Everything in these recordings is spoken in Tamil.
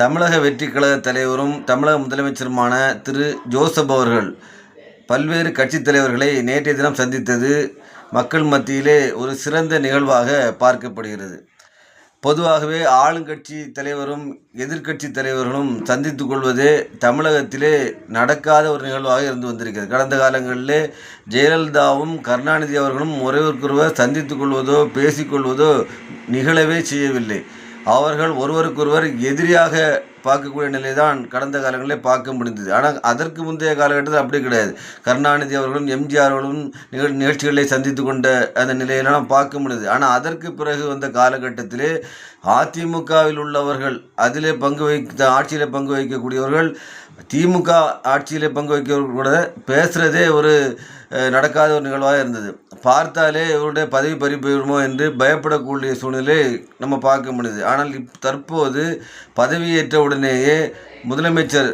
தமிழக வெற்றிக் கழக தலைவரும் தமிழக முதலமைச்சருமான திரு ஜோசப் அவர்கள் பல்வேறு கட்சித் தலைவர்களை நேற்றைய தினம் சந்தித்தது மக்கள் மத்தியிலே ஒரு சிறந்த நிகழ்வாக பார்க்கப்படுகிறது. பொதுவாகவே ஆளுங்கட்சி தலைவரும் எதிர்க்கட்சி தலைவர்களும் சந்தித்து கொள்வதே தமிழகத்திலே நடக்காத ஒரு நிகழ்வாக இருந்து வந்திருக்கிறது. கடந்த காலங்களிலே ஜெயலலிதாவும் கருணாநிதி அவர்களும் ஒருவருக்கொருவர் சந்தித்து கொள்வதோ பேசிக்கொள்வதோ நிகழவே செய்யவில்லை. அவர்கள் ஒருவருக்கொருவர் எதிரியாக பார்க்கக்கூடிய நிலை தான் கடந்த காலங்களில் பார்க்க முடிந்தது. ஆனால் அதற்கு முந்தைய காலகட்டத்தில் அப்படி கிடையாது. கருணாநிதி அவர்களும் எம்ஜிஆர் அவர்களும் நிகழ்ச்சிகளை சந்தித்து கொண்ட அந்த நிலையெல்லாம் பார்க்க முடியுது. ஆனால் அதற்கு பிறகு வந்த காலகட்டத்திலே அதிமுகவில் உள்ளவர்கள் அதிலே ஆட்சியில் பங்கு வகிக்கக்கூடியவர்கள் திமுக ஆட்சியில் பங்கு வைக்கிறவர்கள் கூட பேசுகிறதே ஒரு நடக்காத ஒரு நிகழ்வாக இருந்தது. பார்த்தாலே இவருடைய பதவி பறி போயிடுமோ என்று பயப்படக்கூடிய சூழ்நிலை நம்ம பார்க்க முடியுது. ஆனால் தற்போது பதவியேற்ற உடனேயே முதலமைச்சர்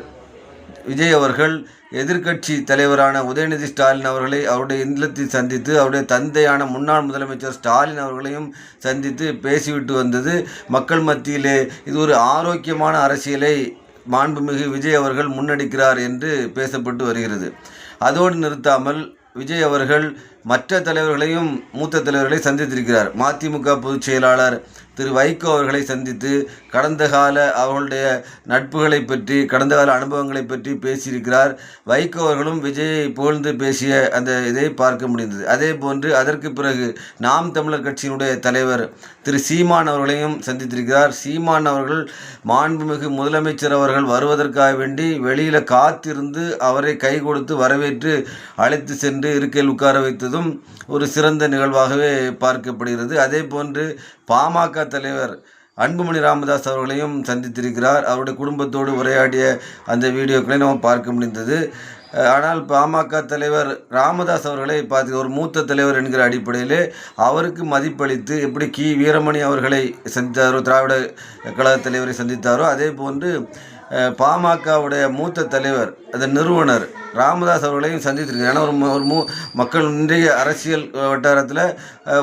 விஜய் அவர்கள் எதிர்க்கட்சி தலைவரான உதயநிதி ஸ்டாலின் அவர்களை அவருடைய இல்லத்தில் சந்தித்து அவருடைய தந்தையான முன்னாள் முதலமைச்சர் ஸ்டாலின் அவர்களையும் சந்தித்து பேசிவிட்டு வந்தது மக்கள் மத்தியிலே இது ஒரு ஆரோக்கியமான அரசியலை மாண்புமிகு விஜய் அவர்கள் முன்னெடுக்கிறார் என்று பேசப்பட்டு வருகிறது. அதோடு நிறுத்தாமல் விஜய் அவர்கள் மற்ற தலைவர்களையும் மூத்த தலைவர்களை சந்தித்திருக்கிறார். மதிமுக பொதுச் செயலாளர் திரு வைகோ அவர்களை சந்தித்து கடந்த கால அவர்களுடைய நட்புகளை பற்றி கடந்த கால அனுபவங்களை பற்றி பேசியிருக்கிறார். வைகோ அவர்களும் விஜயை புகழ்ந்து பேசிய அந்த இதை பார்க்க முடிந்தது. அதே போன்று அதற்கு பிறகு நாம் தமிழர் கட்சியினுடைய தலைவர் திரு சீமான் அவர்களையும் சந்தித்திருக்கிறார். சீமான் அவர்கள் மாண்புமிகு முதலமைச்சர் அவர்கள் வருவதற்காக வேண்டி வெளியில் காத்திருந்து அவரை கை கொடுத்து வரவேற்று அழைத்து சென்று இருக்கையில் உட்கார வைத்ததும் ஒரு சிறந்த நிகழ்வாகவே பார்க்கப்படுகிறது. அதே போன்று பாமக தலைவர் அன்புமணி ராமதாஸ் அவர்களையும் சந்தித்திருக்கிறார். அவருடைய குடும்பத்தோடு உரையாடிய அந்த வீடியோக்களை நம்ம பார்க்க முடிந்தது. ஆனால் பாமக தலைவர் ராமதாஸ் அவர்களை பார்த்து ஒரு மூத்த தலைவர் என்கிற அடிப்படையிலே அவருக்கு மதிப்பளித்து எப்படி வீரமணி அவர்களை சந்தித்தாரோ, திராவிட கழக தலைவரை சந்தித்தாரோ, அதே போன்று பாமகவுடைய மூத்த தலைவர் அந்த நிறுவனர் ராமதாஸ் அவர்களையும் சந்தித்திருக்கிறார். ஏன்னா ஒரு மக்கள் இன்றைய அரசியல் வட்டாரத்தில்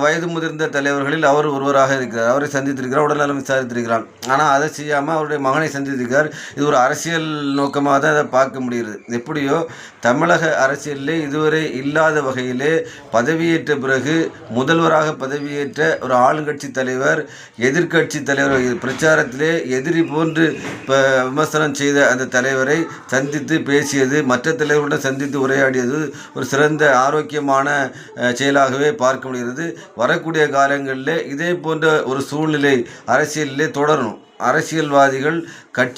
வயது முதிர்ந்த தலைவர்களில் அவர் ஒருவராக இருக்கிறார். அவரை சந்தித்திருக்கிறார், உடல்நலம் விசாரித்திருக்கிறார். ஆனால் அதை செய்யாமல் அவருடைய மகனை சந்தித்திருக்கிறார். இது ஒரு அரசியல் நோக்கமாக தான் அதை பார்க்க முடிகிறது. எப்படியோ தமிழக அரசியலிலே இதுவரை இல்லாத வகையிலே பதவியேற்ற பிறகு முதல்வராக பதவியேற்ற ஒரு ஆளுங்கட்சி தலைவர் எதிர்க்கட்சி தலைவர் பிரச்சாரத்திலே எதிரி போன்று விமர்சனம் செய்த அந்த தலைவரை சந்தித்து பேசியது, மற்ற தலைவர்களுடன் சந்தித்து உரையாடியது ஒரு சிறந்த ஆரோக்கியமான செயலாகவே பார்க்க முடிகிறது. வரக்கூடிய காலங்களில் இதே போன்ற ஒரு சூழ்நிலை அரசியலிலே தொடரணும். அரசியல்வாதிகள்